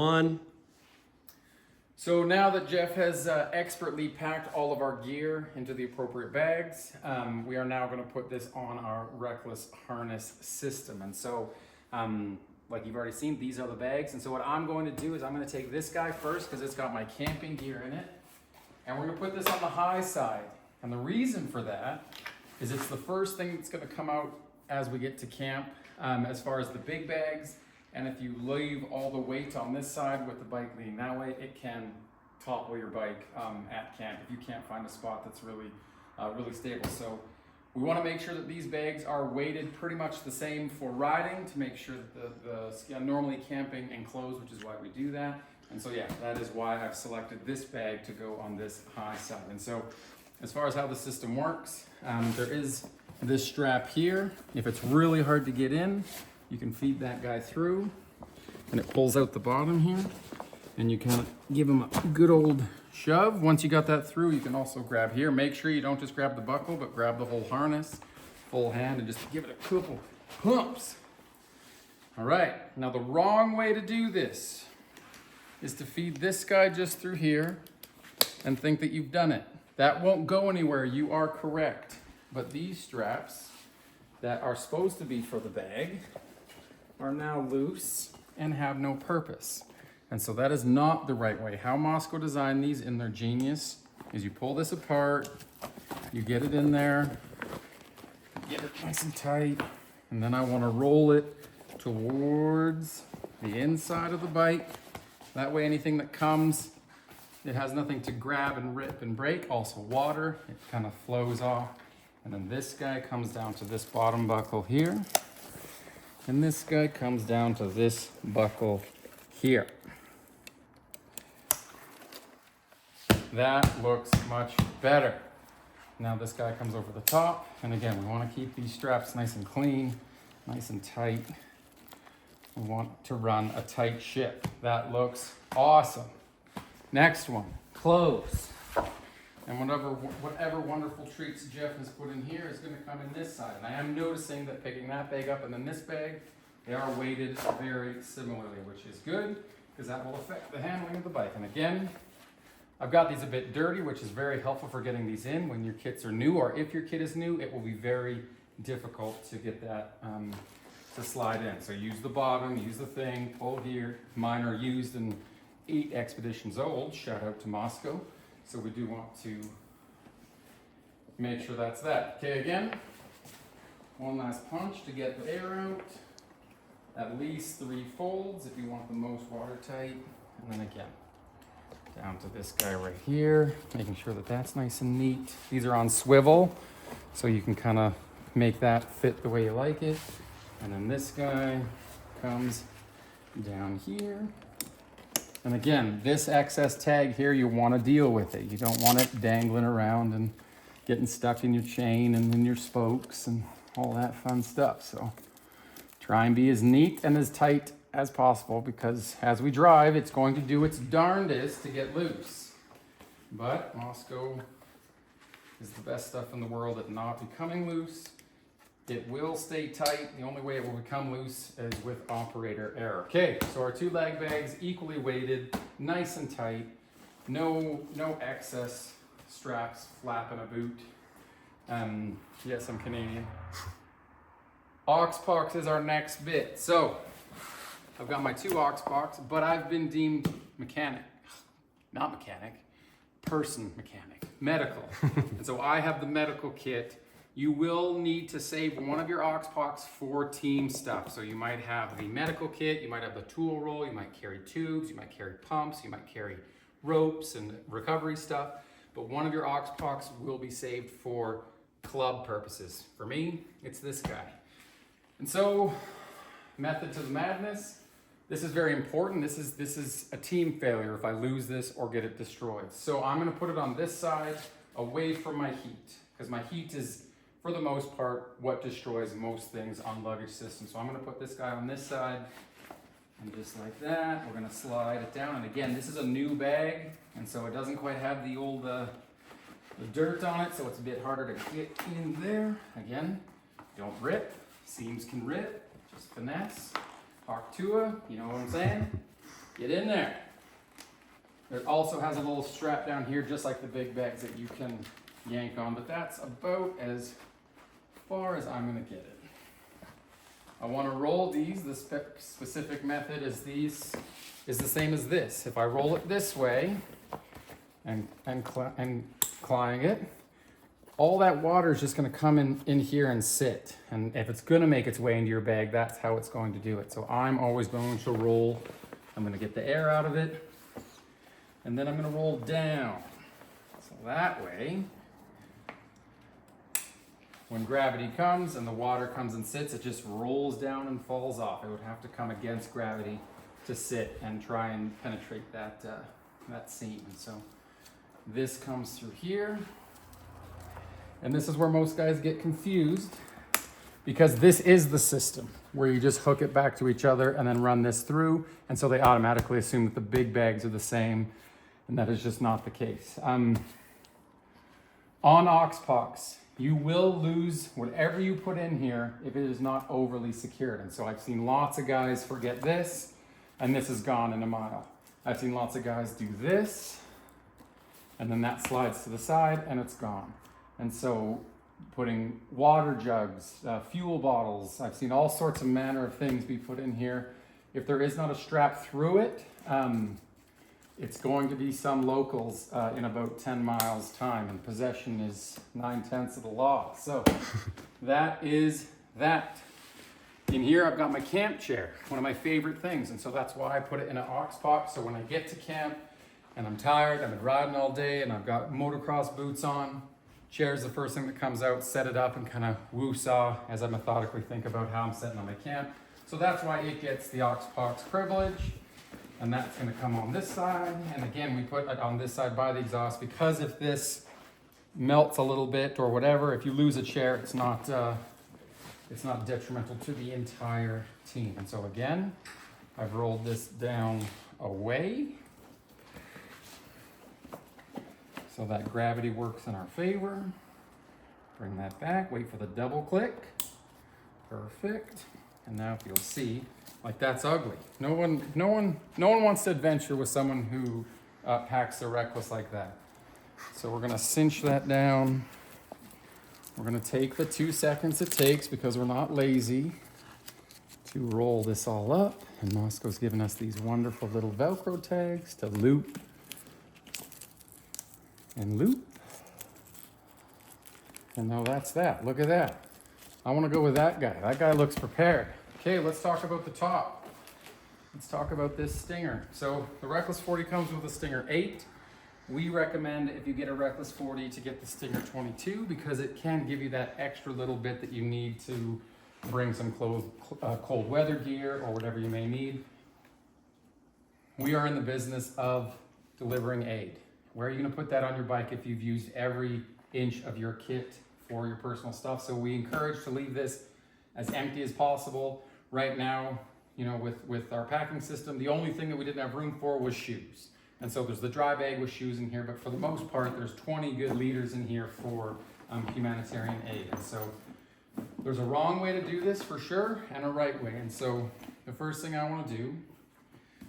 One. So now that Jeff has expertly packed all of our gear into the appropriate bags, we are now going to put this on our Reckless harness system. And so, like you've already seen, these are the bags. And so what I'm going to do is I'm going to take this guy first because it's got my camping gear in it. And we're going to put this on the high side. And the reason for that is it's the first thing that's going to come out as we get to camp, as far as the big bags. And if you leave all the weight on this side with the bike leaning that way, it can topple your bike at camp if you can't find a spot that's really stable. So we want to make sure that these bags are weighted pretty much the same for riding to make sure that the normally camping enclosed, which is why we do that. And so yeah, that is why I've selected this bag to go on this high side. And so as far as how the system works, there is this strap here. If it's really hard to get in, you can feed that guy through and it pulls out the bottom here and you kind of give him a good old shove. Once you got that through, you can also grab here. Make sure you don't just grab the buckle, but grab the whole harness, full hand, and just give it a couple pumps. All right, now the wrong way to do this is to feed this guy just through here and think that you've done it. That won't go anywhere, you are correct. But these straps that are supposed to be for the bag are now loose and have no purpose. And so that is not the right way. How Mosko designed these in their genius is you pull this apart, you get it in there, get it nice and tight, and then I want to roll it towards the inside of the bike. That way anything that comes, it has nothing to grab and rip and break. Also water, it kind of flows off. And then this guy comes down to this bottom buckle here. And this guy comes down to this buckle here. That looks much better. Now this guy comes over the top. And again, we want to keep these straps nice and clean, nice and tight. We want to run a tight ship. That looks awesome. Next one, clothes. And whatever wonderful treats Jeff has put in here is going to come in this side. And I am noticing that picking that bag up and then this bag, they are weighted very similarly, which is good because that will affect the handling of the bike. And again, I've got these a bit dirty, which is very helpful for getting these in when your kits are new, or if your kit is new, it will be very difficult to get that to slide in. So use the bottom, use the thing, pull here. Mine are used and 8 expeditions old. Shout out to Mosko. So we do want to make sure that's that. Okay, again, one last punch to get the air out. At least 3 folds if you want the most watertight. And then again, down to this guy right here, making sure that that's nice and neat. These are on swivel, so you can kind of make that fit the way you like it. And then this guy comes down here. And again, this excess tag here, you want to deal with it. You don't want it dangling around and getting stuck in your chain and in your spokes and all that fun stuff. So try and be as neat and as tight as possible because as we drive, it's going to do its darndest to get loose. But Mosko is the best stuff in the world at not becoming loose. It will stay tight. The only way it will become loose is with operator error. Okay, so our 2 leg bags, equally weighted, nice and tight. No excess straps flapping a boot. Yes, I'm Canadian. Oxbox is our next bit. So I've got my 2 Oxbox, but I've been deemed person mechanic, medical. And so I have the medical kit. You will need to save one of your Oxbox for team stuff. So you might have the medical kit, you might have the tool roll, you might carry tubes, you might carry pumps, you might carry ropes and recovery stuff. But one of your Oxbox will be saved for club purposes. For me, it's this guy. And so, method to the madness. This is very important. This is a team failure if I lose this or get it destroyed. So I'm gonna put it on this side away from my heat because my heat is, for the most part, what destroys most things on luggage systems. So I'm gonna put this guy on this side, and just like that, we're gonna slide it down. And again, this is a new bag, and so it doesn't quite have the old the dirt on it, so it's a bit harder to get in there. Again, don't rip. Seams can rip, just finesse. Park Tua, you know what I'm saying? Get in there. It also has a little strap down here, just like the big bags, that you can yank on, but that's about as far as I'm gonna get it. I wanna roll these. The specific method is the same as this. If I roll it this way and clying it, all that water is just gonna come in here and sit. And if it's gonna make its way into your bag, that's how it's going to do it. So I'm always going to roll. I'm gonna get the air out of it, and then I'm gonna roll down. So that way, when gravity comes and the water comes and sits, it just rolls down and falls off. It would have to come against gravity to sit and try and penetrate that seam. And so this comes through here. And this is where most guys get confused, because this is the system where you just hook it back to each other and then run this through. And so they automatically assume that the big bags are the same, and that is just not the case. On Oxpox, you will lose whatever you put in here if it is not overly secured. And so I've seen lots of guys forget this, and this is gone in a mile. I've seen lots of guys do this, and then that slides to the side and it's gone. And so putting water jugs, fuel bottles, I've seen all sorts of manner of things be put in here. If there is not a strap through it, it's going to be some locals in about 10 miles time, and possession is 9/10 of the law. So that is that. In here I've got my camp chair, one of my favorite things, and so that's why I put it in an Oxpox. So when I get to camp and I'm tired, I've been riding all day and I've got motocross boots on, chair's the first thing that comes out, set it up and kind of woo-saw as I methodically think about how I'm setting on my camp. So that's why it gets the Oxpox privilege. And that's gonna come on this side. And again, we put it on this side by the exhaust, because if this melts a little bit or whatever, if you lose a chair, it's not detrimental to the entire team. And so again, I've rolled this down away so that gravity works in our favor. Bring that back, wait for the double click. Perfect. And now if you'll see, like, that's ugly. No one wants to adventure with someone who packs a Reckless like that. So we're gonna cinch that down. We're gonna take the 2 seconds it takes, because we're not lazy, to roll this all up. And Mosko's given us these wonderful little Velcro tags to loop and loop. And now that's that. Look at that. I wanna go with that guy. That guy looks prepared. Okay, let's talk about the top. Let's talk about this Stinger. So the Reckless 40 comes with a Stinger 8. We recommend, if you get a Reckless 40, to get the Stinger 22, because it can give you that extra little bit that you need to bring some cold weather gear or whatever you may need. We are in the business of delivering aid. Where are you gonna put that on your bike if you've used every inch of your kit for your personal stuff? So we encourage to leave this as empty as possible. Right now, you know, with our packing system, the only thing that we didn't have room for was shoes. And so there's the dry bag with shoes in here, but for the most part, there's 20 good liters in here for humanitarian aid. And so there's a wrong way to do this for sure, and a right way. And so the first thing I want to do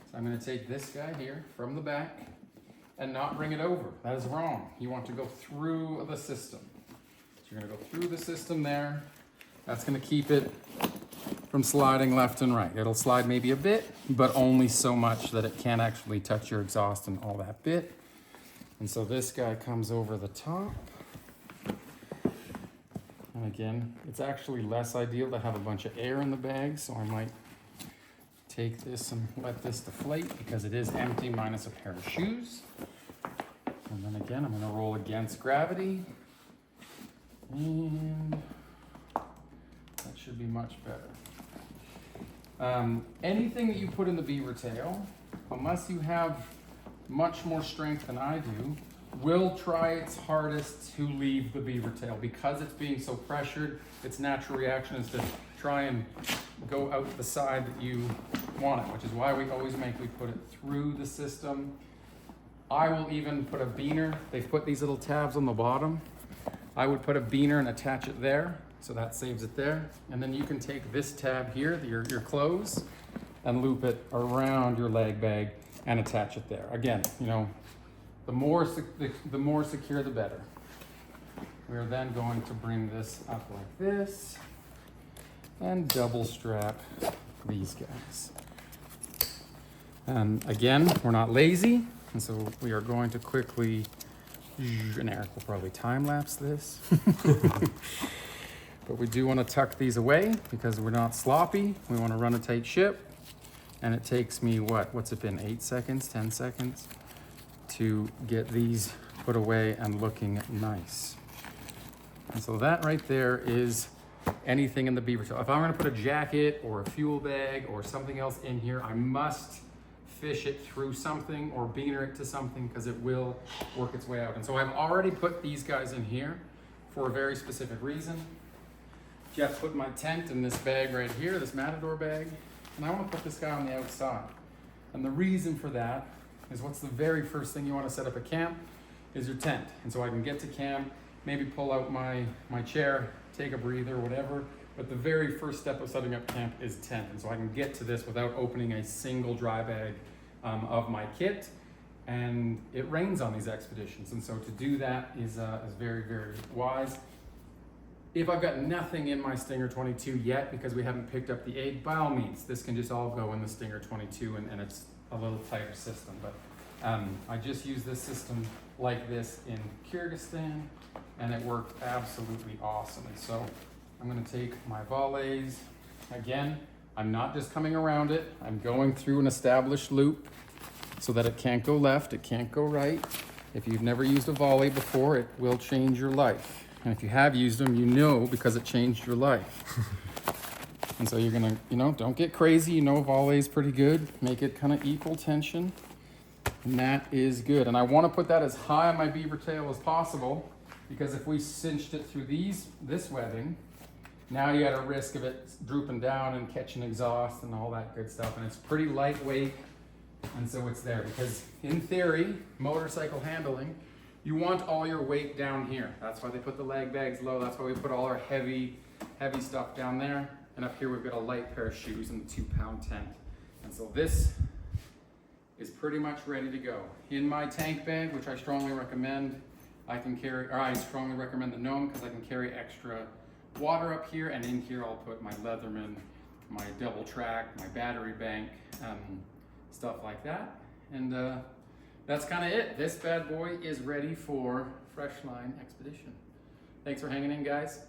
is I'm going to take this guy here from the back and not bring it over. That is wrong. You want to go through the system. So you're going to go through the system there. That's going to keep it from sliding left and right. It'll slide maybe a bit, but only so much that it can't actually touch your exhaust and all that bit. And so this guy comes over the top. And again, it's actually less ideal to have a bunch of air in the bag, so I might take this and let this deflate, because it is empty minus a pair of shoes. And then again, I'm gonna roll against gravity. And that should be much better. Anything that you put in the beaver tail, unless you have much more strength than I do, will try its hardest to leave the beaver tail. Because it's being so pressured, its natural reaction is to try and go out the side that you want it, which is why we always we put it through the system. I will even put a beaner. They've put these little tabs on the bottom. I would put a beaner and attach it there, so that saves it there. And then you can take this tab here, your clothes, and loop it around your leg bag. and attach it there. Again, you know, the more secure, the better. We are then going to bring this up like this and double strap these guys. And again, we're not lazy, and so we are going to quickly, and Eric will probably time lapse this. But we do want to tuck these away because we're not sloppy. We want to run a tight ship. And it takes me, what's it been, 8 seconds, 10 seconds to get these put away and looking nice. And so that right there is anything in the beaver tail. If I'm gonna put a jacket or a fuel bag or something else in here, I must fish it through something or beaner it to something because it will work its way out. And so I've already put these guys in here for a very specific reason. Jeff put my tent in this bag right here, this Matador bag, and I want to put this guy on the outside. And the reason for that is what's the very first thing you want to set up at camp is your tent. And so I can get to camp, maybe pull out my chair, take a breather, whatever. But the very first step of setting up camp is tent. And so I can get to this without opening a single dry bag of my kit. And it rains on these expeditions. And so to do that is very, very wise. If I've got nothing in my Stinger 22 yet because we haven't picked up the 8, by all means, this can just all go in the Stinger 22 and it's a little tighter system. But I just used this system like this in Kyrgyzstan and it worked absolutely awesome. And so I'm gonna take my volleys. Again, I'm not just coming around it, I'm going through an established loop so that it can't go left, it can't go right. If you've never used a volley before, it will change your life. And if you have used them, you know because it changed your life. And so you're gonna, don't get crazy. Volley is pretty good. Make it kind of equal tension. And that is good. And I want to put that as high on my beaver tail as possible because if we cinched it through this webbing, now you got a risk of it drooping down and catching exhaust and all that good stuff. And it's pretty lightweight. And so it's there because in theory, motorcycle handling, you want all your weight down here. That's why they put the leg bags low. That's why we put all our heavy stuff down there. And up here we've got a light pair of shoes and the 2-pound tent. And so this is pretty much ready to go. In my tank bag, which I strongly recommend, I strongly recommend the Gnome because I can carry extra water up here. And in here I'll put my Leatherman, my double track, my battery bank, stuff like that. And that's kind of it. This bad boy is ready for Freshline Expedition. Thanks for hanging in, guys.